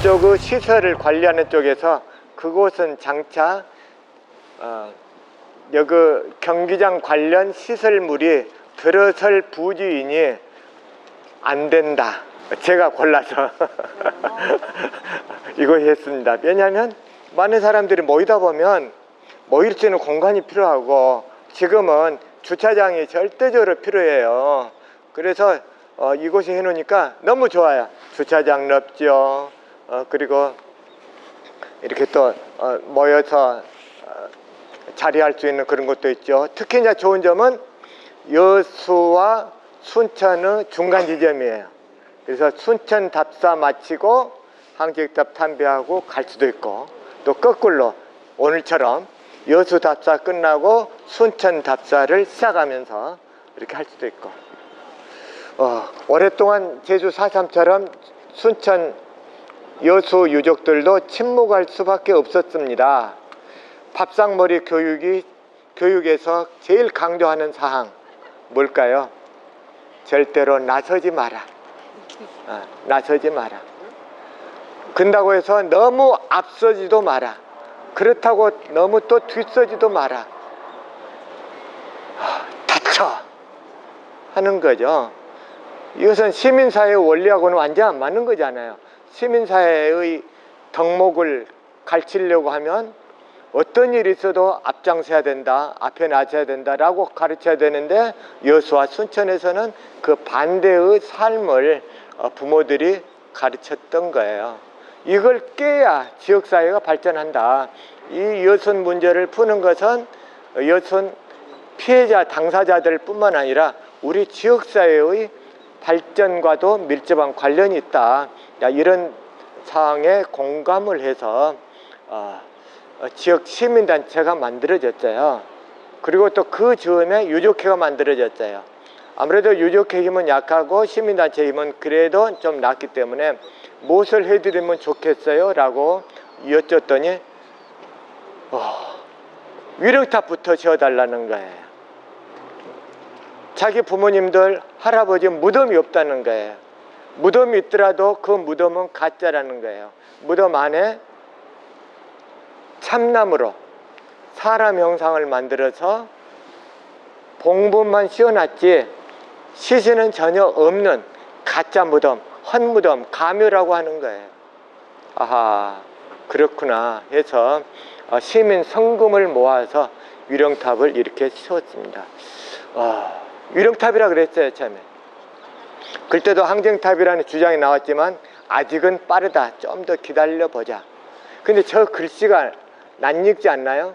이쪽 시설을 관리하는 쪽에서 그곳은 장차 여기 경기장 관련 시설물이 들어설 부지인이 안 된다. 제가 골라서 이거 했습니다. 왜냐하면 많은 사람들이 모이다 보면 모일 수 있는 공간이 필요하고 지금은 주차장이 절대적으로 필요해요. 그래서 이곳에 해놓으니까 너무 좋아요. 주차장 넓죠. 그리고 이렇게 또 모여서 자리할 수 있는 그런 것도 있죠. 특히 이제 좋은 점은 여수와 순천의 중간 지점이에요. 그래서 순천 답사 마치고 항쟁탑 탐배하고 갈 수도 있고, 또 거꾸로 오늘처럼 여수 답사 끝나고 순천 답사를 시작하면서 이렇게 할 수도 있고, 오랫동안 제주 4.3처럼 순천 여수 유족들도 침묵할 수밖에 없었습니다. 밥상머리 교육에서 제일 강조하는 사항 뭘까요? 절대로 나서지 마라. 나서지 마라. 그런다고 해서 너무 앞서지도 마라. 그렇다고 너무 또 뒤서지도 마라. 다쳐 하는 거죠. 이것은 시민사회의 원리하고는 완전 안 맞는 거잖아요. 시민사회의 덕목을 가르치려고 하면 어떤 일이 있어도 앞장서야 된다, 앞에 나서야 된다라고 가르쳐야 되는데, 여수와 순천에서는 그 반대의 삶을 부모들이 가르쳤던 거예요. 이걸 깨야 지역사회가 발전한다. 이 여순 문제를 푸는 것은 여순 피해자 당사자들 뿐만 아니라 우리 지역사회의 발전과도 밀접한 관련이 있다. 이런 사항에 공감을 해서 지역 시민단체가 만들어졌어요. 그리고 또 그 즈음에 유족회가 만들어졌어요. 아무래도 유족회 힘은 약하고 시민단체 힘은 그래도 좀 낫기 때문에 무엇을 해드리면 좋겠어요? 라고 여쭸더니 위령탑부터 지어달라는 거예요. 자기 부모님들, 할아버지 무덤이 없다는 거예요. 무덤이 있더라도 그 무덤은 가짜라는 거예요. 무덤 안에 참나무로 사람 형상을 만들어서 봉분만 씌워놨지 시신은 전혀 없는 가짜 무덤, 헛무덤, 가묘라고 하는 거예요. 아하, 그렇구나 해서 시민 성금을 모아서 위령탑을 이렇게 세웠습니다. 위령탑이라 그랬어요, 처음에. 그때도 항쟁탑이라는 주장이 나왔지만 아직은 빠르다, 좀 더 기다려보자. 근데 저 글씨가 낯익지 않나요?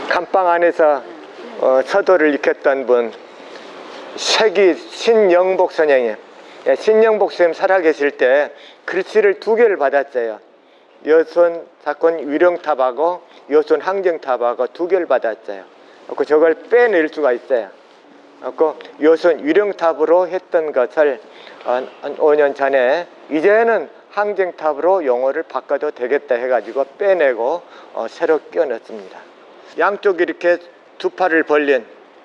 감방 안에서 서도를 익혔던 분, 세기 신영복 선생님. 신영복 선생님 살아계실 때 글씨를 2개를 받았어요. 여순 사건 위령탑하고 여순 항쟁탑하고 2개를 받았어요. 그 저걸 빼낼 수가 있어요. 그 여순 위령탑으로 했던 것을 한 5년 전에 이제는 항쟁탑으로 용어를 바꿔도 되겠다 해가지고 빼내고 새로 끼워 넣습니다. 양쪽이 이렇게 2팔을 벌린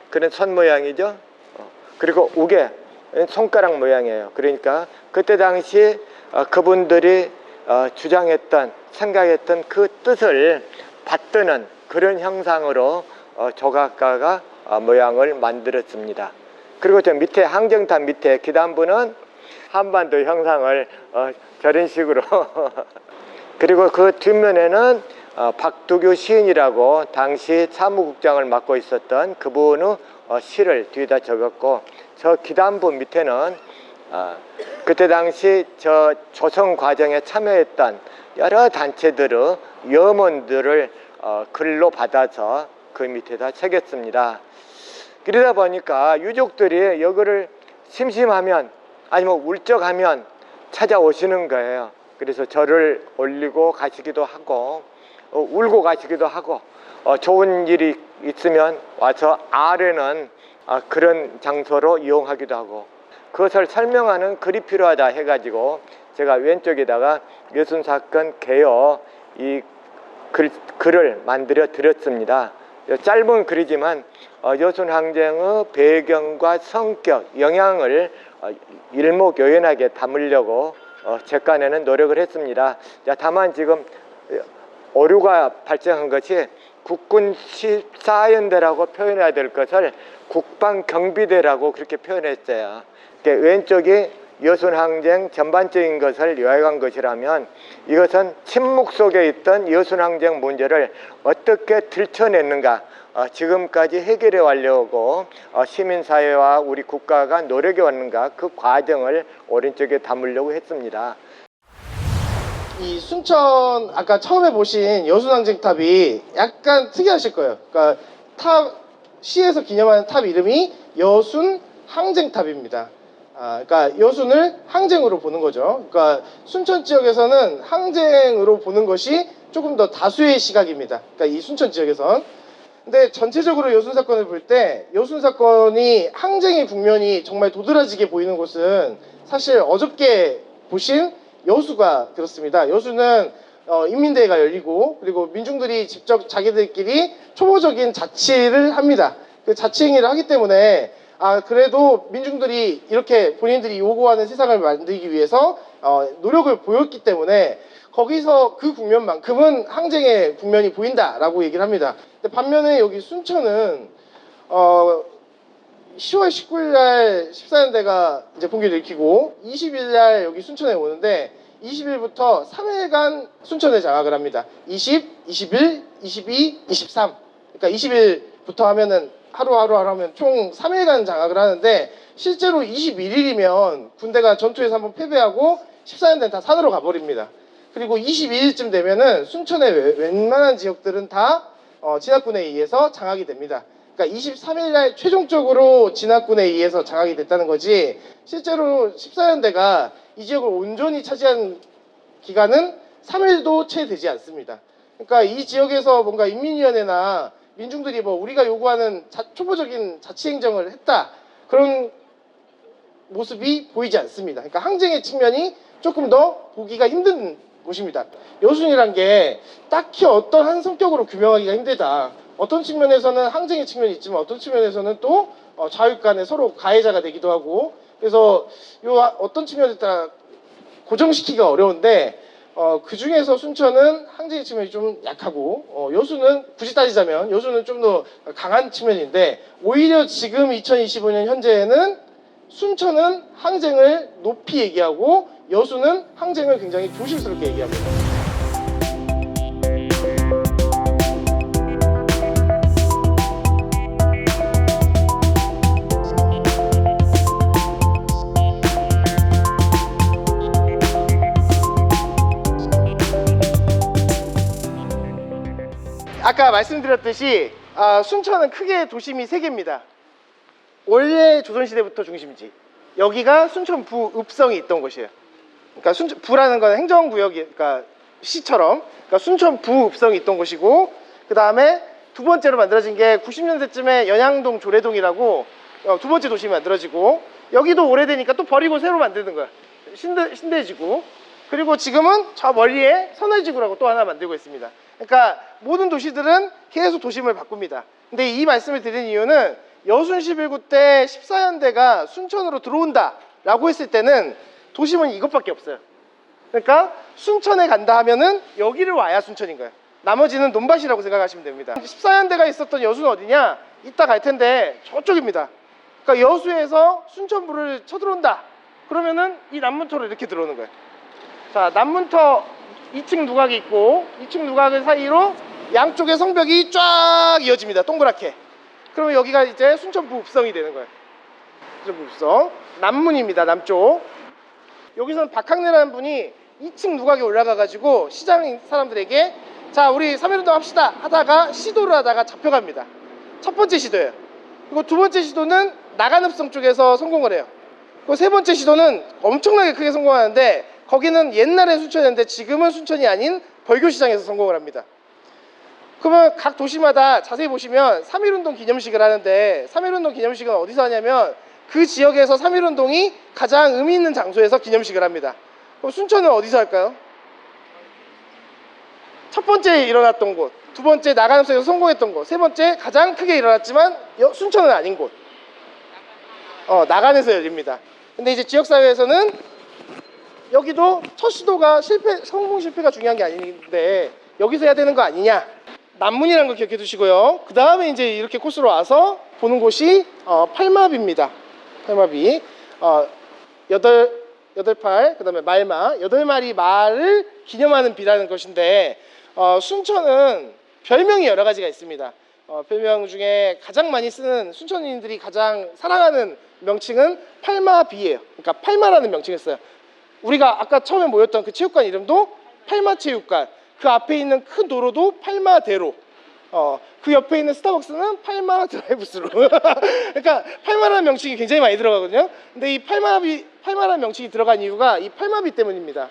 그런 손 모양이죠. 그리고 우개, 손가락 모양이에요. 그러니까 그때 당시 그분들이 주장했던, 생각했던 그 뜻을 받드는 그런 형상으로 조각가가 모양을 만들었습니다. 그리고 저 밑에 항쟁탑 밑에 기단부는 한반도 형상을 저런 식으로 그리고 그 뒷면에는 박두규 시인이라고 당시 사무국장을 맡고 있었던 그분의 시를 뒤에다 적었고, 저 기단부 밑에는 그때 당시 저 조성 과정에 참여했던 여러 단체들의 염원들을 글로 받아서 그 밑에다 새겼습니다. 그러다 보니까 유족들이 여기를 심심하면 아니면 울적하면 찾아오시는 거예요. 그래서 절을 올리고 가시기도 하고 울고 가시기도 하고 좋은 일이 있으면 와서 아래는 그런 장소로 이용하기도 하고, 그것을 설명하는 글이 필요하다 해가지고 제가 왼쪽에다가 여순사건 개요 이 글을 만들어 드렸습니다. 짧은 글이지만 여순항쟁의 배경과 성격, 영향을 일목요연하게 담으려고 제 깐에는 노력을 했습니다. 다만 지금 오류가 발생한 것이 국군 14연대라고 표현해야 될 것을 국방경비대라고 그렇게 표현했어요. 왼쪽이 여순항쟁 전반적인 것을 요약한 것이라면, 이것은 침묵 속에 있던 여순항쟁 문제를 어떻게 들춰냈는가, 지금까지 해결해 왔려고 시민사회와 우리 국가가 노력해 왔는가, 그 과정을 오른쪽에 담으려고 했습니다. 이 순천 아까 처음에 보신 여순항쟁탑이 약간 특이하실 거예요. 그러니까 시에서 기념하는 탑 이름이 여순항쟁탑입니다. 그러니까 여순을 항쟁으로 보는 거죠. 그러니까 순천 지역에서는 항쟁으로 보는 것이 조금 더 다수의 시각입니다. 그러니까 이 순천 지역에선. 근데 전체적으로 여순 사건을 볼 때 여순 사건이 항쟁의 국면이 정말 도드라지게 보이는 곳은 사실 어저께 보신 여수가 그렇습니다. 여수는 인민대회가 열리고, 그리고 민중들이 직접 자기들끼리 초보적인 자치를 합니다. 그 자치행위를 하기 때문에 그래도 민중들이 이렇게 본인들이 요구하는 세상을 만들기 위해서 노력을 보였기 때문에 거기서 그 국면만큼은 항쟁의 국면이 보인다라고 얘기를 합니다. 근데 반면에 여기 순천은 10월 19일 날 14연대가 이제 봉기를 일으키고 20일 날 여기 순천에 오는데 20일부터 3일간 순천에 장악을 합니다. 20, 21, 22, 23. 그러니까 20일부터 하면은 하루 하면 총 3일간 장악을 하는데, 실제로 21일이면 군대가 전투에서 한번 패배하고 14연대는 다 산으로 가버립니다. 그리고 22일쯤 되면은 순천의 웬만한 지역들은 다 진압군에 의해서 장악이 됩니다. 그러니까 23일 날 최종적으로 진압군에 의해서 장악이 됐다는 거지, 실제로 14연대가 이 지역을 온전히 차지한 기간은 3일도 채 되지 않습니다. 그러니까 이 지역에서 뭔가 인민위원회나 민중들이 우리가 요구하는 초보적인 자치행정을 했다, 그런 모습이 보이지 않습니다. 그러니까 항쟁의 측면이 조금 더 보기가 힘든 곳입니다. 여순이란 게 딱히 어떤 한 성격으로 규명하기가 힘들다. 어떤 측면에서는 항쟁의 측면이 있지만 어떤 측면에서는 또 좌익 간에 서로 가해자가 되기도 하고, 그래서 어떤 측면에 따라 고정시키기가 어려운데, 그 중에서 순천은 항쟁의 측면이 좀 약하고, 여수는 굳이 따지자면 여수는 좀 더 강한 측면인데, 오히려 지금 2025년 현재에는 순천은 항쟁을 높이 얘기하고 여수는 항쟁을 굉장히 조심스럽게 얘기합니다. 아까 말씀드렸듯이 순천은 크게 도심이 3개입니다. 원래 조선시대부터 중심지, 여기가 순천 부읍성이 있던 곳이에요. 그러니까 부라는 건 행정구역이, 그러니까 시처럼, 그러니까 순천 부읍성이 있던 곳이고, 그 다음에 두 번째로 만들어진 게 90년대쯤에 연양동 조례동이라고 두 번째 도심이 만들어지고, 여기도 오래되니까 또 버리고 새로 만드는 거야. 신대지구. 그리고 지금은 저 멀리에 선월지구라고 또 하나 만들고 있습니다. 그러니까 모든 도시들은 계속 도심을 바꿉니다. 근데 이 말씀을 드린 이유는 여순 11구 때 14연대가 순천으로 들어온다 라고 했을 때는 도심은 이것밖에 없어요. 그러니까 순천에 간다 하면은 여기를 와야 순천인 거예요. 나머지는 논밭이라고 생각하시면 됩니다. 14연대가 있었던 여수는 어디냐? 이따 갈 텐데 저쪽입니다. 그러니까 여수에서 순천부를 쳐들어온다 그러면은 이 남문터로 이렇게 들어오는 거예요. 자, 남문터 2층 누각이 있고 2층 누각 사이로 양쪽의 성벽이 쫙 이어집니다. 동그랗게. 그러면 여기가 이제 순천부읍성이 되는 거예요. 순천부읍성. 남문입니다. 남쪽. 여기서는 박학래라는 분이 2층 누각에 올라가가지고 시장 사람들에게 자, 우리 3.1운동 합시다 하다가 시도를 하다가 잡혀갑니다. 첫 번째 시도예요. 그리고 두 번째 시도는 나간읍성 쪽에서 성공을 해요. 그 세 번째 시도는 엄청나게 크게 성공하는데 거기는 옛날에 순천이었는데 지금은 순천이 아닌 벌교시장에서 성공을 합니다. 그러면 각 도시마다 자세히 보시면 3.1운동 기념식을 하는데 3.1운동 기념식은 어디서 하냐면 그 지역에서 3.1운동이 가장 의미 있는 장소에서 기념식을 합니다. 그럼 순천은 어디서 할까요? 첫 번째 일어났던 곳, 두 번째 나가는에서 성공했던 곳, 세 번째 가장 크게 일어났지만 순천은 아닌 곳, 나간에서 열립니다. 근데 이제 지역사회에서는 여기도 첫 시도가 성공 실패가 중요한 게 아닌데 여기서 해야 되는 거 아니냐, 남문이라는 거 기억해 두시고요. 그 다음에 이제 이렇게 코스로 와서 보는 곳이 팔마비입니다. 팔마비, 여덟팔, 그 다음에 말마, 8마리 말을 기념하는 비라는 것인데 순천은 별명이 여러 가지가 있습니다. 별명 중에 가장 많이 쓰는 순천인들이 가장 사랑하는 명칭은 팔마비예요. 그러니까 팔마라는 명칭을 써요. 우리가 아까 처음에 모였던 그 체육관 이름도 팔마체육관, 그 앞에 있는 큰 도로도 팔마대로, 그 옆에 있는 스타벅스는 팔마 드라이브스루. 그러니까 팔마라는 명칭이 굉장히 많이 들어가거든요. 근데 이 팔마라는 명칭이 들어간 이유가 이 팔마비 때문입니다.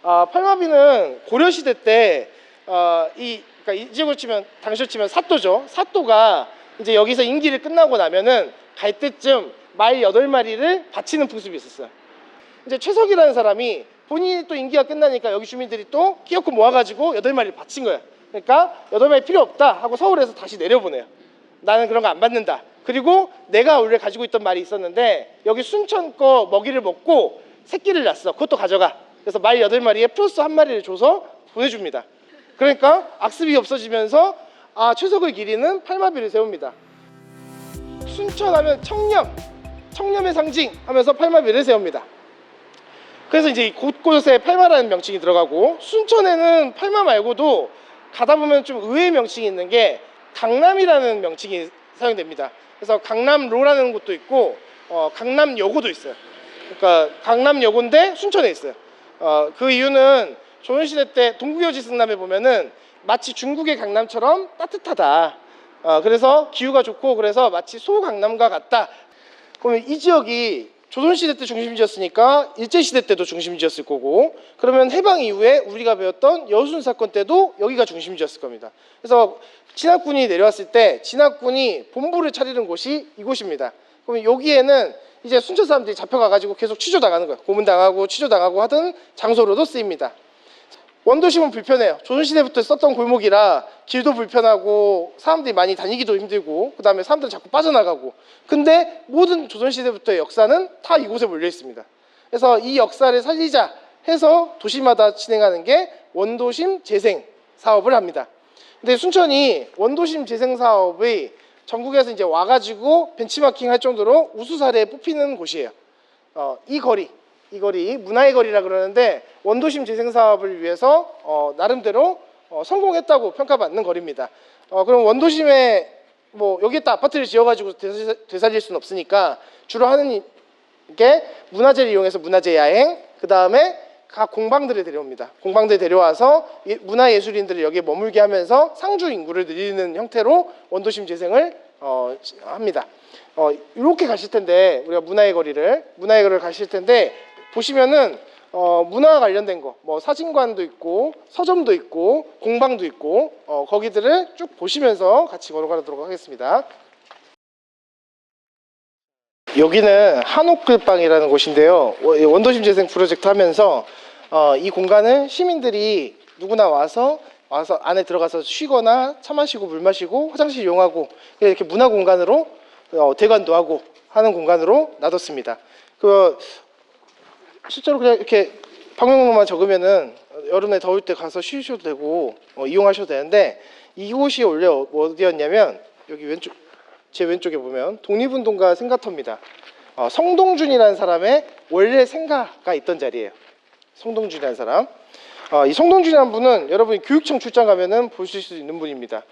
팔마비는 고려시대 때 그러니까 이 지역으로 치면 당시로 치면 사또죠. 사또가 이제 여기서 임기를 끝나고 나면은 갈 때쯤 말 8마리를 바치는 풍습이 있었어요. 이제 최석이라는 사람이 본인이 또 임기가 끝나니까 여기 주민들이 또 끼얹고 모아가지고 8마리를 바친 거예요. 그러니까 8마리 필요 없다 하고 서울에서 다시 내려보내요. 나는 그런 거 안 받는다. 그리고 내가 원래 가지고 있던 말이 있었는데 여기 순천 거 먹이를 먹고 새끼를 낳았어. 그것도 가져가. 그래서 말 8마리에 플러스 1마리를 줘서 보내줍니다. 그러니까 악습이 없어지면서 최석을 기리는 팔마비를 세웁니다. 순천하면 청렴의 상징 하면서 팔마비를 세웁니다. 그래서 이제 곳곳에 팔마라는 명칭이 들어가고, 순천에는 팔마 말고도 가다 보면 좀 의외의 명칭이 있는 게 강남이라는 명칭이 사용됩니다. 그래서 강남로라는 곳도 있고 강남여고도 있어요. 그러니까 강남여고인데 순천에 있어요. 그 이유는 조선시대 때 동구여지 승람에 보면은 마치 중국의 강남처럼 따뜻하다. 그래서 기후가 좋고 그래서 마치 소강남과 같다. 그러면 이 지역이 조선시대 때 중심지였으니까 일제시대 때도 중심지였을 거고, 그러면 해방 이후에 우리가 배웠던 여순 사건 때도 여기가 중심지였을 겁니다. 그래서 진압군이 내려왔을 때 진압군이 본부를 차리는 곳이 이곳입니다. 그러면 여기에는 이제 순천 사람들이 잡혀가가지고 계속 취조당하는 거예요. 고문당하고 취조당하고 하던 장소로도 쓰입니다. 원도심은 불편해요. 조선시대부터 썼던 골목이라 길도 불편하고 사람들이 많이 다니기도 힘들고, 그 다음에 사람들은 자꾸 빠져나가고, 근데 모든 조선시대부터의 역사는 다 이곳에 몰려 있습니다. 그래서 이 역사를 살리자 해서 도시마다 진행하는 게 원도심 재생 사업을 합니다. 근데 순천이 원도심 재생 사업의 전국에서 이제 와가지고 벤치마킹 할 정도로 우수 사례에 뽑히는 곳이에요. 이 거리 문화의 거리라 그러는데 원도심 재생 사업을 위해서 나름대로 성공했다고 평가받는 거리입니다. 그럼 원도심에 여기에다 아파트를 지어가지고 되살릴 수는 없으니까 주로 하는 게 문화재를 이용해서 문화재 야행, 그 다음에 각 공방들을 데려옵니다. 공방들 데려와서 문화예술인들을 여기에 머물게 하면서 상주 인구를 늘리는 형태로 원도심 재생을 합니다. 이렇게 가실 텐데, 우리가 문화의 거리를 가실 텐데 보시면은 문화와 관련된 거, 사진관도 있고 서점도 있고 공방도 있고 거기들을 쭉 보시면서 같이 걸어가도록 하겠습니다. 여기는 한옥글방이라는 곳인데요. 원도심 재생 프로젝트 하면서 이 공간을 시민들이 누구나 와서 안에 들어가서 쉬거나 차 마시고 물 마시고 화장실 이용하고 이렇게 문화 공간으로 대관도 하고 하는 공간으로 놔뒀습니다. 실제로 그냥 이렇게 방명록만 적으면은 여름에 더울 때 가서 쉬셔도 되고 이용하셔도 되는데, 이곳이 원래 어디였냐면 여기 제 왼쪽에 보면 독립운동가 생가터입니다. 성동준이라는 사람의 원래 생가가 있던 자리예요. 성동준이라는 사람. 이 성동준이라는 분은 여러분이 교육청 출장 가면은 보실 수 있는 분입니다.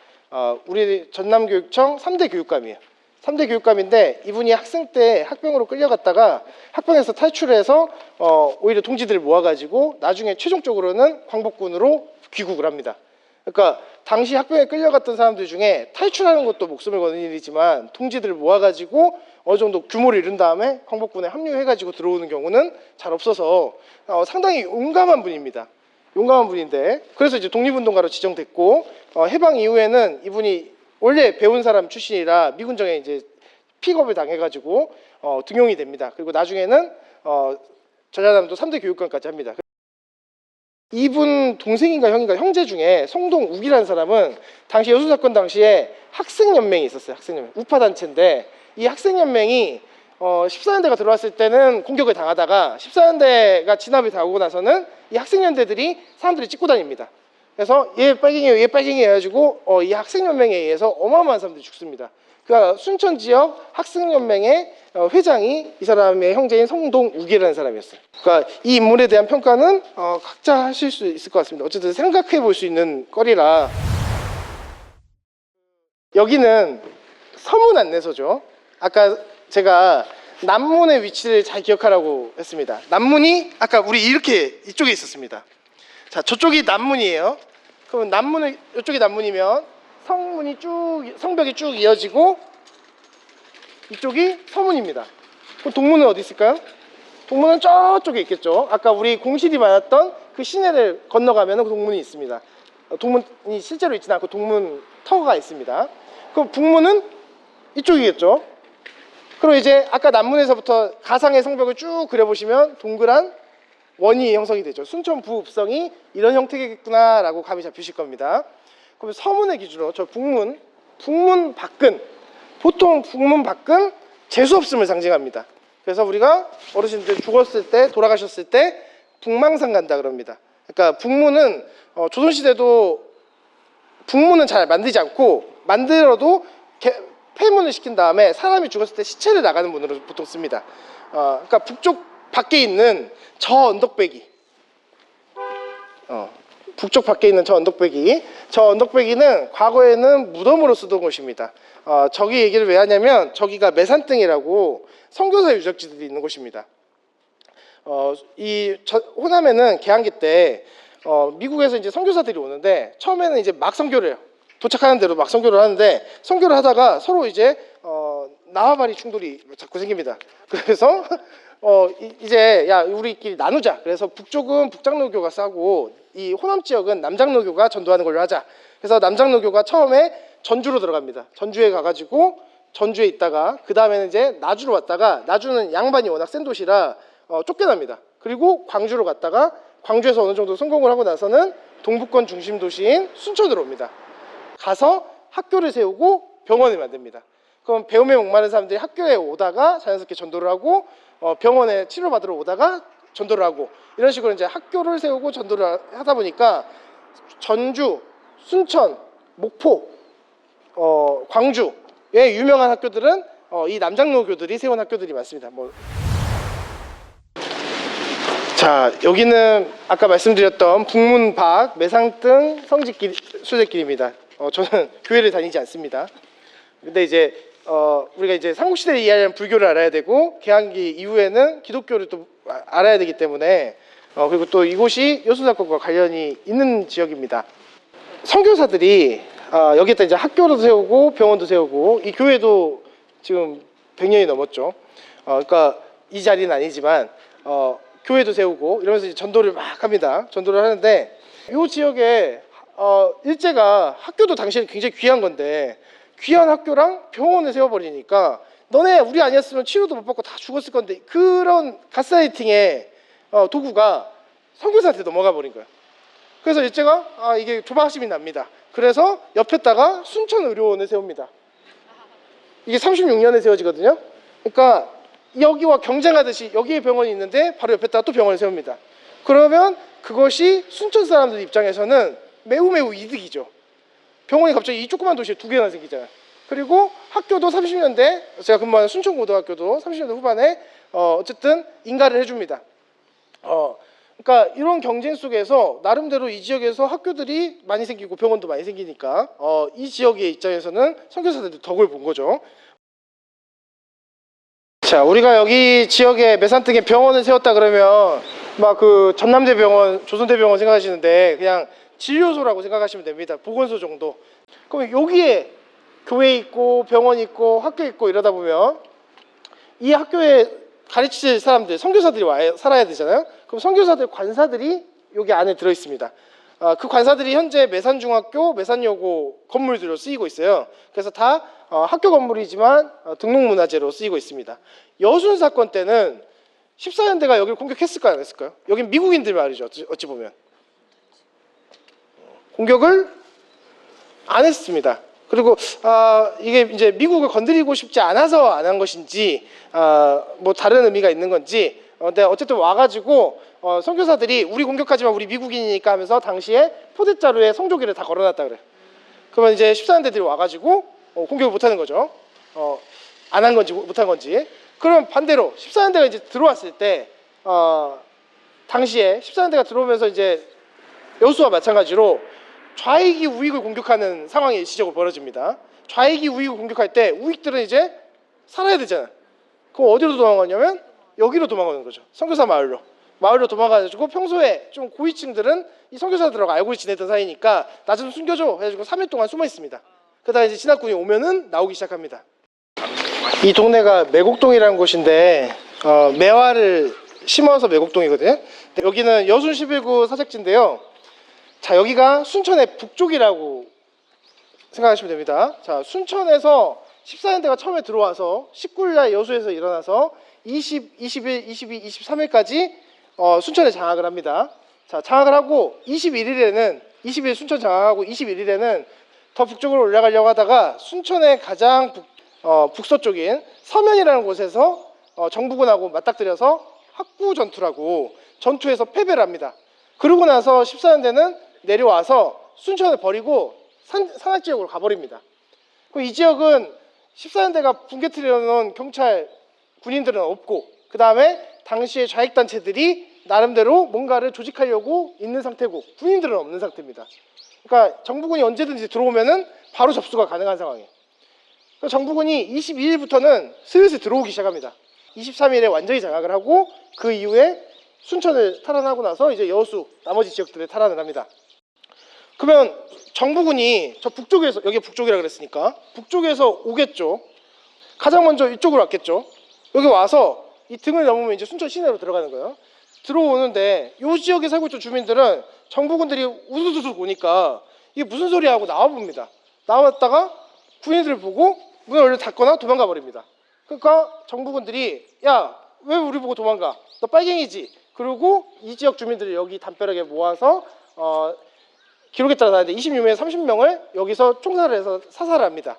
우리 전남교육청 3대 교육감이에요. 3대 교육감인데 이분이 학생 때 학병으로 끌려갔다가 학병에서 탈출해서 오히려 동지들을 모아가지고 나중에 최종적으로는 광복군으로 귀국을 합니다. 그러니까 당시 학병에 끌려갔던 사람들 중에 탈출하는 것도 목숨을 거는 일이지만 동지들을 모아가지고 어느 정도 규모를 이룬 다음에 광복군에 합류해가지고 들어오는 경우는 잘 없어서 상당히 용감한 분입니다. 용감한 분인데 그래서 이제 독립운동가로 지정됐고 해방 이후에는 이분이 원래 배운 사람 출신이라 미군정에 이제 픽업을 당해가지고 등용이 됩니다. 그리고 나중에는 전라남도 3대 교육관까지 합니다. 이분 동생인가 형인가 형제 중에 성동욱이라는 사람은 당시 여수사건 당시에 학생연맹이 있었어요. 학생연맹 우파단체인데 이 학생연맹이 14년대가 들어왔을 때는 공격을 당하다가 14년대가 진압이 당하고 나서는 이 학생연대들이 사람들이 찍고 다닙니다. 그래서 얘 빨갱이에요, 얘 빨갱이에요 해가지고 이 학생연맹에 의해서 어마어마한 사람들이 죽습니다. 그러니까 순천 지역 학생연맹의 회장이 이 사람의 형제인 성동욱이라는 사람이었어요. 그러니까 이 인물에 대한 평가는 각자 하실 수 있을 것 같습니다. 어쨌든 생각해 볼 수 있는 거리라. 여기는 서문 안내소죠. 아까 제가 남문의 위치를 잘 기억하라고 했습니다. 남문이 아까 우리 이렇게 이쪽에 있었습니다. 자, 저쪽이 남문이에요. 그럼 남문을 이쪽이 남문이면 성벽이 쭉 이어지고 이쪽이 서문입니다. 그럼 동문은 어디 있을까요? 동문은 저쪽에 있겠죠. 아까 우리 공실이 많았던 그 시내를 건너가면 그 동문이 있습니다. 동문이 실제로 있지는 않고 동문 터가 있습니다. 그럼 북문은 이쪽이겠죠. 그리고 이제 아까 남문에서부터 가상의 성벽을 쭉 그려보시면 동그란 원이 형성이 되죠. 순천 부읍성이 이런 형태겠구나 라고 감이 잡히실 겁니다. 그럼 서문의 기준으로 저 북문 밖은 보통 북문 밖은 재수없음을 상징합니다. 그래서 우리가 어르신들 죽었을 때 돌아가셨을 때 북망산 간다 그럽니다. 그러니까 북문은 조선시대도 북문은 잘 만들지 않고 만들어도 폐문을 시킨 다음에 사람이 죽었을 때 시체를 나가는 문으로 보통 씁니다. 그러니까 북쪽 밖에 있는 저 언덕배기 북쪽 밖에 있는 저 언덕배기는 과거에는 무덤으로 쓰던 곳입니다. 저기 얘기를 왜 하냐면 저기가 매산등이라고 선교사 유적지들이 있는 곳입니다. 호남에는 개항기 때 미국에서 이제 선교사들이 오는데 처음에는 이제 막 선교를 해요. 도착하는 대로 막 선교를 하는데 선교를 하다가 서로 이제 나와바리 충돌이 자꾸 생깁니다. 그래서 이제 야 우리끼리 나누자. 그래서 북쪽은 북장로교가 싸고 이 호남 지역은 남장로교가 전도하는 걸로 하자. 그래서 남장로교가 처음에 전주로 들어갑니다. 전주에 가가지고 전주에 있다가 그 다음에는 이제 나주로 왔다가 나주는 양반이 워낙 센 도시라 쫓겨납니다. 그리고 광주로 갔다가 광주에서 어느 정도 성공을 하고 나서는 동북권 중심 도시인 순천으로 옵니다. 가서 학교를 세우고 병원을 만듭니다. 그럼 배움에 목마른 사람들이 학교에 오다가 자연스럽게 전도를 하고 병원에 치료받으러 오다가 전도를 하고 이런 식으로 이제 학교를 세우고 전도를 하다 보니까 전주, 순천, 목포, 광주의 유명한 학교들은 이 남장로교들이 세운 학교들이 많습니다. 자, 여기는 아까 말씀드렸던 북문 밖 매상등 성직길 수제길입니다. 저는 교회를 다니지 않습니다. 근데 이제 우리가 이제 삼국시대를 이해하려면 불교를 알아야 되고 개항기 이후에는 기독교를 또 알아야 되기 때문에 그리고 또 이곳이 여수사건과 관련이 있는 지역입니다. 선교사들이 여기에다 이제 학교도 세우고 병원도 세우고 이 교회도 지금 100년이 넘었죠. 그러니까 이 자리는 아니지만 교회도 세우고 이러면서 이제 전도를 막 합니다. 전도를 하는데 이 지역에 일제가 학교도 당시에는 굉장히 귀한 건데 귀한 학교랑 병원을 세워버리니까 너네 우리 아니었으면 치료도 못 받고 다 죽었을 건데 그런 가스라이팅의 도구가 선교사한테 넘어가 버린 거예요. 그래서 일제가 이게 조바심이 납니다. 그래서 옆에다가 순천의료원을 세웁니다. 이게 36년에 세워지거든요. 그러니까 여기와 경쟁하듯이 여기에 병원이 있는데 바로 옆에다가 또 병원을 세웁니다. 그러면 그것이 순천 사람들 입장에서는 매우 이득이죠. 병원이 갑자기 이 조그만 도시에 2개나 생기잖아요. 그리고 학교도 30년대 제가 근무하는 순천고등학교도 30년대 후반에 어쨌든 인가를 해줍니다. 그러니까 이런 경쟁 속에서 나름대로 이 지역에서 학교들이 많이 생기고 병원도 많이 생기니까 이 지역의 입장에서는 선교사들도 덕을 본 거죠. 자, 우리가 여기 지역에 매산등에 병원을 세웠다 그러면 막 그 전남대병원, 조선대병원 생각하시는데 그냥 진료소라고 생각하시면 됩니다. 보건소 정도. 그럼 여기에 교회 있고 병원 있고 학교 있고 이러다 보면 이 학교에 가르칠 사람들, 선교사들이 살아야 되잖아요. 그럼 선교사들 관사들이 여기 안에 들어 있습니다. 그 관사들이 현재 매산중학교, 매산여고 건물들로 쓰이고 있어요. 그래서 다 학교 건물이지만 등록문화재로 쓰이고 있습니다. 여순 사건 때는 14년대가 여기를 공격했을까요, 안 했을까요? 여긴 미국인들 말이죠. 어찌 보면 공격을 안 했습니다. 그리고 이게 이제 미국을 건드리고 싶지 않아서 안 한 것인지 뭐 다른 의미가 있는 건지 근데 어쨌든 와가지고 선교사들이 우리 공격하지만 우리 미국인이니까 하면서 당시에 포대자루에 성조기를 다 걸어놨다 그래요. 그러면 이제 14년대들이 와가지고 공격을 못하는 거죠. 안 한 건지 못한 건지. 그럼 반대로 14년대가 이제 들어왔을 때 당시에 14년대가 들어오면서 이제 여수와 마찬가지로 좌익이 우익을 공격하는 상황이 일시적으로 벌어집니다. 좌익이 우익을 공격할 때 우익들은 이제 살아야 되잖아요. 그럼 어디로 도망가냐면 여기로 도망가는 거죠. 선교사 마을로 도망가가지고 평소에 좀 고위층들은 이 선교사들하고 알고 지내던 사이니까 나 좀 숨겨줘 해가지고 3일 동안 숨어 있습니다. 그러다가 이제 진압군이 오면은 나오기 시작합니다. 이 동네가 매곡동이라는 곳인데 매화를 심어서 매곡동이거든요. 여기는 여순 11구 사색지인데요. 자, 여기가 순천의 북쪽이라고 생각하시면 됩니다. 자, 순천에서 14년대가 처음에 들어와서 19일날 여수에서 일어나서 20, 21, 22, 23일까지 순천에 장악을 합니다. 자, 장악을 하고 21일에는 20일 순천 장악하고 21일에는 더 북쪽으로 올라가려고 하다가 순천의 가장 북서쪽인 서면이라는 곳에서 정부군하고 맞닥뜨려서 학구 전투라고 전투에서 패배를 합니다. 그러고 나서 14년대는 내려와서 순천을 버리고 산악 지역으로 가버립니다. 그럼 이 지역은 14년대가 붕괴 틀어놓은 경찰 군인들은 없고 그 다음에 당시에 좌익단체들이 나름대로 뭔가를 조직하려고 있는 상태고 군인들은 없는 상태입니다. 그러니까 정부군이 언제든지 들어오면은 바로 접수가 가능한 상황이에요. 그래서 정부군이 22일부터는 슬슬 들어오기 시작합니다. 23일에 완전히 장악을 하고 그 이후에 순천을 탈환하고 나서 이제 여수 나머지 지역들을 탈환을 합니다. 그러면 정부군이 저 북쪽에서, 여기 북쪽이라 그랬으니까 북쪽에서 오겠죠. 가장 먼저 이쪽으로 왔겠죠. 여기 와서 이 등을 넘으면 이제 순천 시내로 들어가는 거예요. 들어오는데 이 지역에 살고 있던 주민들은 정부군들이 우두두둑 오니까 이게 무슨 소리야 하고 나와봅니다. 나왔다가 군인들을 보고 문을 얼른 닫거나 도망가 버립니다. 그러니까 정부군들이 야, 왜 우리 보고 도망가? 너 빨갱이지? 그리고 이 지역 주민들을 여기 담벼락에 모아서 기록에 따라 나는데 26명에서 30명을 여기서 총살을 해서 사살을 합니다.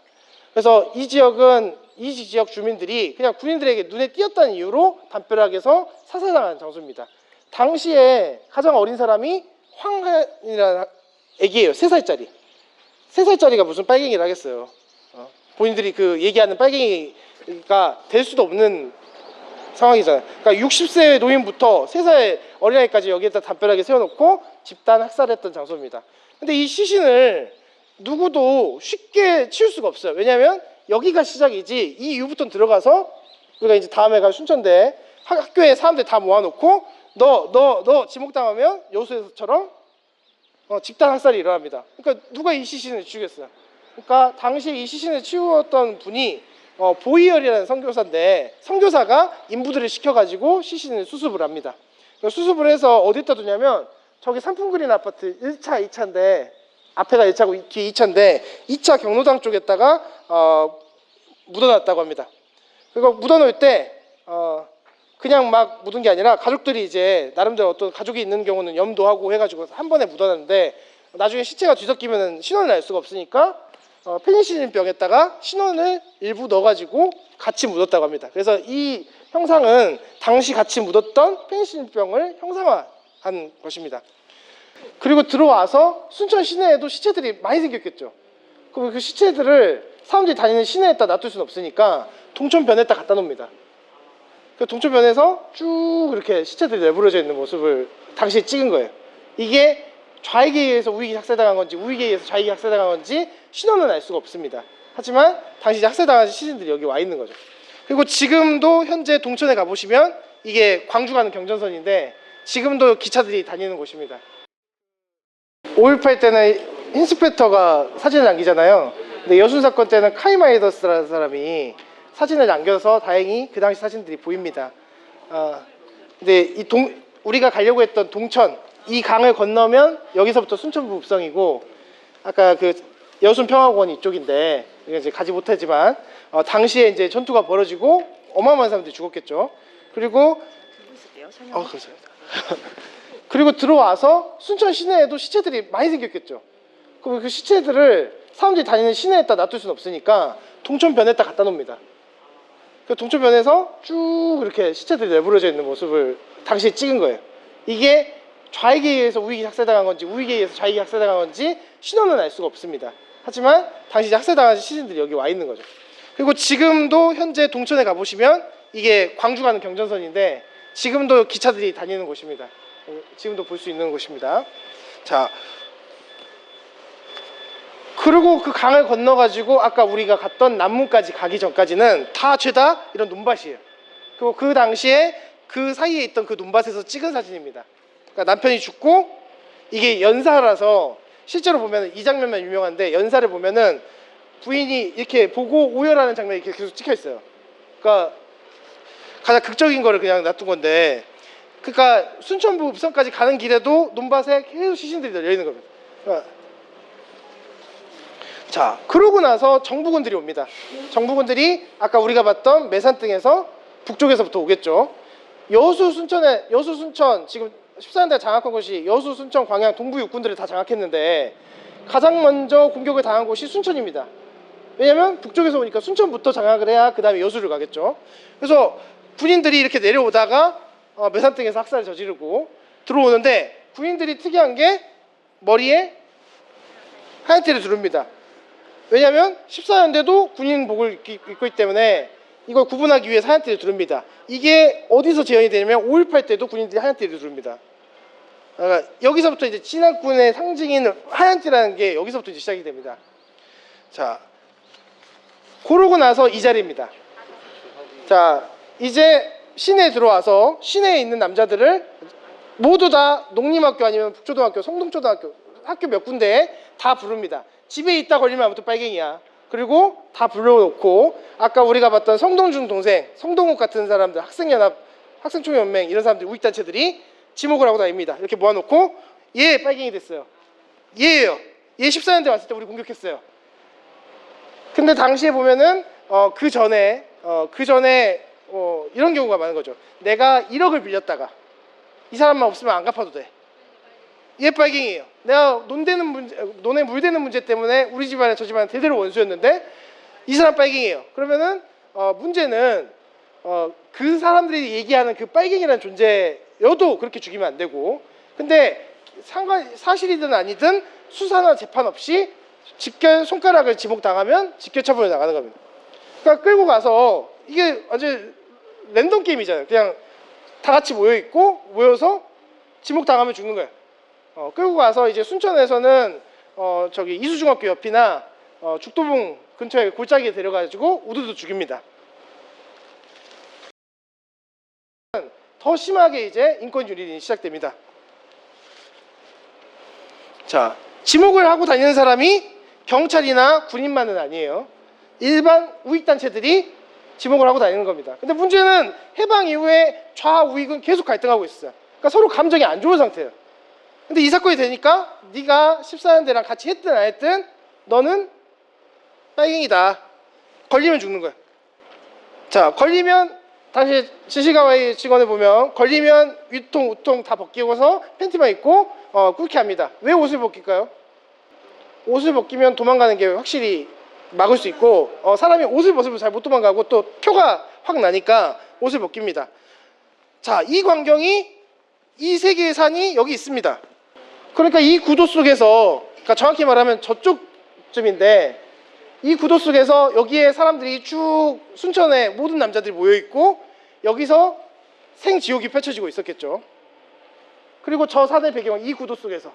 그래서 이 지역은 이 지역 주민들이 그냥 군인들에게 눈에 띄었다는 이유로 담벼락에서 사살당한 장소입니다. 당시에 가장 어린 사람이 황한이라는 애기예요. 3살짜리. 3살짜리가 무슨 빨갱이를 하겠어요. 본인들이 그 얘기하는 빨갱이가 될 수도 없는 상황이잖아요. 그러니까 60세 노인부터 3살 어린아이까지 여기에다 담벼락에 세워놓고 집단 학살했던 장소입니다. 근데 이 시신을 누구도 쉽게 치울 수가 없어요. 왜냐하면 여기가 시작이지 이 이후부터는 들어가서 우리가 이제 다음에 갈 순천대 학교에 사람들 다 모아놓고 너 지목당하면 여수에서처럼 집단 학살이 일어납니다. 그러니까 누가 이 시신을 치우겠어요. 그러니까 당시에 이 시신을 치우었던 분이 보이얼이라는 선교사인데 선교사가 인부들을 시켜가지고 시신을 수습을 합니다. 수습을 해서 어디다 두냐면 저기 삼풍그린 아파트 1차, 2차인데 앞에가 1차고 뒤에 2차인데 2차 경로당 쪽에다가 묻어놨다고 합니다. 그리고 묻어놓을 때 그냥 막 묻은 게 아니라 가족들이 이제 나름대로 어떤 가족이 있는 경우는 염도하고 해가지고 한 번에 묻어놨는데 나중에 시체가 뒤섞이면 신원을 알 수가 없으니까 페니실린병에다가 신원을 일부 넣어가지고 같이 묻었다고 합니다. 그래서 이 형상은 당시 같이 묻었던 페니실린병을 형상화한 것입니다. 그리고 들어와서 순천 시내에도 시체들이 많이 생겼겠죠. 그럼 그 시체들을 사람들이 다니는 시내에다 놔둘 수는 없으니까 동천변에다 갖다 놓습니다. 그 동천변에서 쭉 이렇게 시체들이 내부러져 있는 모습을 당시에 찍은 거예요. 이게 좌익에 의해서 우익이 학살당한 건지 우익에 의해서 좌익이 학살당한 건지 신원은 알 수가 없습니다. 하지만 당시 학살당한 시신들이 여기 와 있는 거죠. 그리고 지금도 현재 동천에 가보시면 이게 광주 가는 경전선인데 지금도 기차들이 다니는 곳입니다. 5.18 때는 힌스페터가 사진을 남기잖아요. 근데 여순 사건 때는 카이마이더스라는 사람이 사진을 남겨서 다행히 그 당시 사진들이 보입니다. 근데 우리가 가려고 했던 동천, 이 강을 건너면 여기서부터 순천부 읍성이고, 아까 그 여순평화공원 이쪽인데 이거 이제 가지 못하지만 당시에 이제 전투가 벌어지고 어마어마한 사람들이 죽었겠죠. 그리고 감사합니다. 그리고 들어와서 순천 시내에도 시체들이 많이 생겼겠죠. 그럼 그 시체들을 사람들이 다니는 시내에다 놔둘 수는 없으니까 동천변에다 갖다 놓습니다. 그 동천변에서 쭉 이렇게 시체들이 내부러져 있는 모습을 당시에 찍은 거예요. 이게 좌익에 의해서 우익이 학살당한 건지 우익에 의해서 좌익이 학살당한 건지 신원은 알 수가 없습니다. 하지만 당시 학살당한 시신들이 여기 와 있는 거죠. 그리고 지금도 현재 동천에 가보시면 이게 광주 가는 경전선인데 지금도 기차들이 다니는 곳입니다. 지금도 볼 수 있는 곳입니다. 자, 그리고 그 강을 건너가지고 아까 우리가 갔던 남문까지 가기 전까지는 다 죄다 이런 논밭이에요. 그리고 그 당시에 그 사이에 있던 그 논밭에서 찍은 사진입니다. 그러니까 남편이 죽고 이게 연사라서 실제로 보면 이 장면만 유명한데 연사를 보면은 부인이 이렇게 보고 오열하는 장면이 이렇게 계속 찍혀 있어요. 그러니까 가장 극적인 거를 그냥 놔둔 건데, 그러니까 순천부 읍성까지 가는 길에도 논밭에 계속 시신들이 널려 있는 겁니다. 그러니까 자, 그러고 나서 정부군들이 옵니다. 정부군들이 아까 우리가 봤던 매산등에서 북쪽에서부터 오겠죠. 여수 순천 지금 14년대 장악한 곳이 여수, 순천, 광양, 동부 육군들을 다 장악했는데 가장 먼저 공격을 당한 곳이 순천입니다. 왜냐면 북쪽에서 오니까 순천부터 장악을 해야 그 다음에 여수를 가겠죠. 그래서 군인들이 이렇게 내려오다가 매산등에서 학살을 저지르고 들어오는데, 군인들이 특이한 게 머리에 하얀 띠를 두릅니다. 왜냐면 14년대도 군인복을 입고 있기 때문에 이걸 구분하기 위해 하얀 띠를 두릅니다. 이게 어디서 재현이 되냐면 5.18 때도 군인들이 하얀 띠를 두릅니다. 그러니까 여기서부터 이제 진화군의 상징인 하얀 띠라는 게 여기서부터 이제 시작이 됩니다. 자, 그러고 나서 이 자리입니다. 자, 이제 시내에 들어와서 시내에 있는 남자들을 모두 다 농림학교 아니면 북초등학교, 성동초등학교, 학교 몇 군데에 다 부릅니다. 집에 있다 걸리면 아무튼 빨갱이야. 그리고 다 불러놓고 아까 우리가 봤던 성동중 동생, 성동욱 같은 사람들, 학생연합, 학생총연맹 이런 사람들, 우익단체들이 지목을 하고 다닙니다. 이렇게 모아놓고 얘 빨갱이 됐어요. 얘예요. 얘 14년대 왔을 때 우리 공격했어요. 근데 당시에 보면은 그 전에 이런 경우가 많은 거죠. 내가 1억을 빌렸다가 이 사람만 없으면 안 갚아도 돼. 얘 빨갱이에요. 내가 논에 물대는 문제 때문에 우리 집안에 저 집안에 대대로 원수였는데 이 사람 빨갱이에요. 그러면은 문제는 그 사람들이 얘기하는 그 빨갱이라는 존재여도 그렇게 죽이면 안 되고, 근데 사실이든 아니든 수사나 재판 없이 직결 손가락을 지목당하면 직결 처분을 나가는 겁니다. 그러니까 끌고 가서 이게 완전 랜덤 게임이잖아요. 그냥 다 같이 모여서 지목당하면 죽는 거예요. 끌고 가서 이제 순천에서는 저기 이수중학교 옆이나 죽도봉 근처에 골짜기에 데려가지고 우두두 죽입니다. 더 심하게 이제 인권유린이 시작됩니다. 자, 지목을 하고 다니는 사람이 경찰이나 군인만은 아니에요. 일반 우익단체들이 지목을 하고 다니는 겁니다. 근데 문제는 해방 이후에 좌우익은 계속 갈등하고 있어요. 그러니까 서로 감정이 안 좋은 상태예요. 근데 이 사건이 되니까 네가 14년대랑 같이 했든 안 했든 너는 빨갱이다. 걸리면 죽는 거야. 자, 걸리면 당시 진실가와의 직원을 보면 걸리면 위통, 우통 다 벗기고서 팬티만 입고 꿇게 합니다. 왜 옷을 벗길까요? 옷을 벗기면 도망가는 게 확실히 막을 수 있고 사람이 옷을 벗으면 잘 못 도망가고 또 표가 확 나니까 옷을 벗깁니다. 자, 이 광경이 이 세 개의 산이 여기 있습니다. 그러니까 이 구도 속에서, 그러니까 정확히 말하면 저쪽쯤인데 이 구도 속에서 여기에 사람들이 쭉 순천에 모든 남자들이 모여있고 여기서 생지옥이 펼쳐지고 있었겠죠. 그리고 저 산의 배경, 이 구도 속에서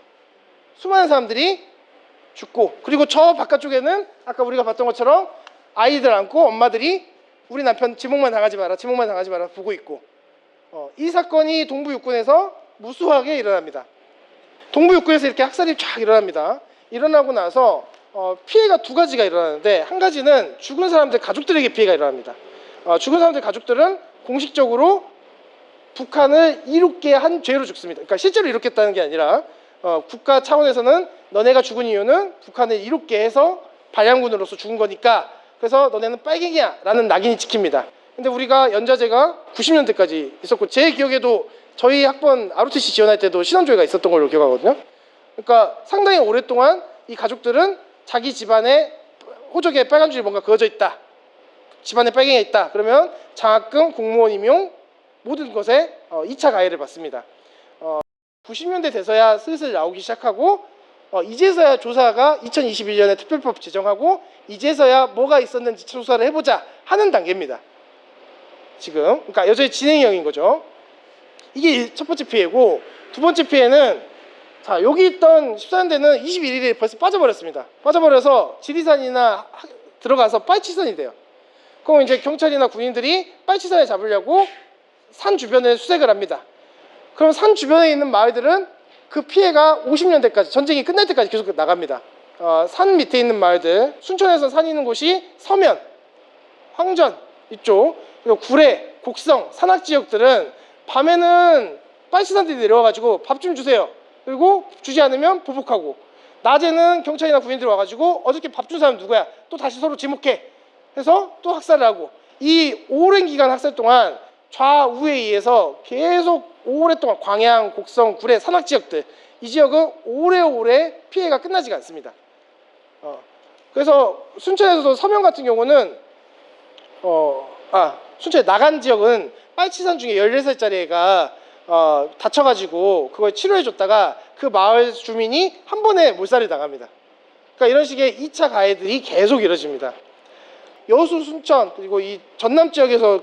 수많은 사람들이 죽고, 그리고 저 바깥쪽에는 아까 우리가 봤던 것처럼 아이들 안고 엄마들이 우리 남편 지목만 당하지 마라, 지목만 당하지 마라 보고 있고, 이 사건이 동부 육군에서 무수하게 일어납니다. 동부 육군에서 이렇게 학살이 쫙 일어납니다. 일어나고 나서 피해가 두 가지가 일어나는데, 한 가지는 죽은 사람들 가족들에게 피해가 일어납니다. 죽은 사람들 가족들은 공식적으로 북한을 이롭게 한 죄로 죽습니다. 그러니까 실제로 이롭겠다는 게 아니라 국가 차원에서는 너네가 죽은 이유는 북한을 이롭게 해서 반란군으로서 죽은 거니까 그래서 너네는 빨갱이야 라는 낙인이 찍힙니다. 근데 우리가 연좌제가 90년대까지 있었고 제 기억에도 저희 학번 ROTC 지원할 때도 신원조회가 있었던 걸로 기억하거든요. 그러니까 상당히 오랫동안 이 가족들은 자기 집안에 호적에 빨간 줄이 뭔가 그어져 있다, 집안에 빨갱이가 있다 그러면 장학금, 공무원 임용 모든 것에 2차 가해를 받습니다. 90년대 돼서야 슬슬 나오기 시작하고 이제서야 조사가 2021년에 특별법 제정하고 이제서야 뭐가 있었는지 조사를 해보자 하는 단계입니다. 지금 그러니까 여전히 진행형인 거죠. 이게 첫 번째 피해고, 두 번째 피해는 자 여기 있던 14년대는 21일에 벌써 빠져버렸습니다. 빠져버려서 지리산이나 들어가서 빨치산이 돼요. 그럼 이제 경찰이나 군인들이 빨치산에 잡으려고 산 주변에 수색을 합니다. 그럼 산 주변에 있는 마을들은 그 피해가 50년대까지 전쟁이 끝날 때까지 계속 나갑니다. 산 밑에 있는 마을들, 순천에서 산 있는 곳이 서면, 황전 이쪽, 그리고 구례, 곡성, 산악 지역들은 밤에는 빨치산들이 내려와가지고 밥 좀 주세요. 그리고 주지 않으면 보복하고, 낮에는 경찰이나 군인들이 와가지고 어저께 밥 준 사람 누구야? 또 다시 서로 지목해. 해서 또 학살을 하고, 이 오랜 기간 학살 동안 좌우에 의해서 계속 오랫동안 광양, 곡성, 구례, 산악 지역들, 이 지역은 오래오래 피해가 끝나지가 않습니다. 그래서 순천에서도 서면 같은 경우는 순천에 나간 지역은 빨치산 중에 14살짜리 애가 다쳐가지고 그걸 치료해줬다가 그 마을 주민이 한 번에 몰살이 당합니다. 그러니까 이런 식의 2차 가해들이 계속 이뤄집니다. 여수, 순천 그리고 이 전남 지역에서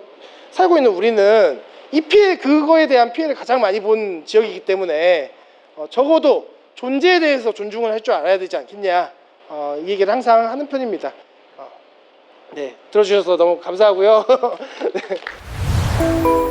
살고 있는 우리는 이 피해, 그거에 대한 피해를 가장 많이 본 지역이기 때문에 적어도 존재에 대해서 존중을 할 줄 알아야 되지 않겠냐, 이 얘기를 항상 하는 편입니다. 네, 들어주셔서 너무 감사하고요. 네.